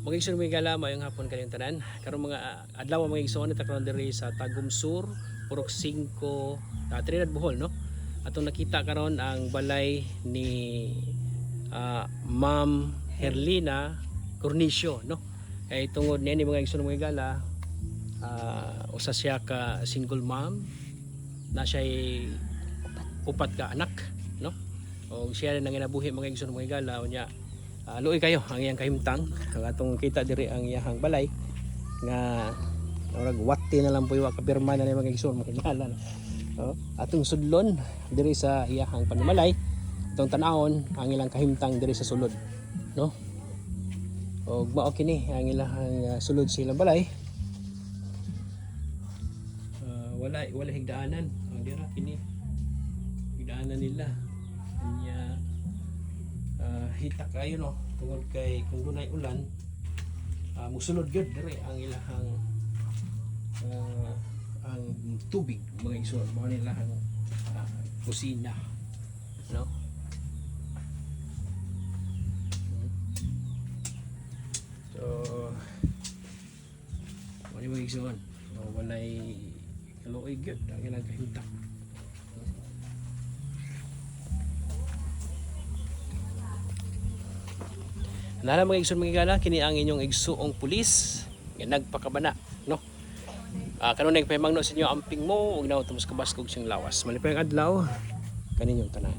Mga igsoon mga gala mayong hapon kayong tanan. Karon mga adlaw mga igsoon ta karon diri sa Tagum Sur, Purok 5, Trinidad Bohol no. Atong nakita karon ang balay ni Ma'am Herlina Cornicio no. Kay tungod niya mga igsoon mga gala usa siya ka single mom na siya upat ka anak no. O siya nang ginabuhi mga igsoon mga gala unya. Luoy kayo ang iyang kahimtang ang atong kita diri ang iyang balay nga orag wati na lang po iwa kapirma na mga igsoon mga gala no? Atong sudlon diri sa iyang panimalay atong tan-awon ang ilang kahimtang diri sa sulod no. Og mao kini ang ilang sulod sa ilang balay. Wala higdaanan ang dira kini higdaanan nila nya hita kayo no tungod kay kung dunay ulan musulod gyud diri ang ilahang ang tubig mga igsoon mao nila ang kusina no. So mga igsoon walay kaluoy gyud ang ilang kahimtang. Nala mga igsoon mga gala kini ang inyong igsuong pulis nga nagpakabana no. Kanunay pahimangno sa inyo amping mo ug naw tumas kabaskog sing lawas. Malipay ang adlaw kaninyong tanan.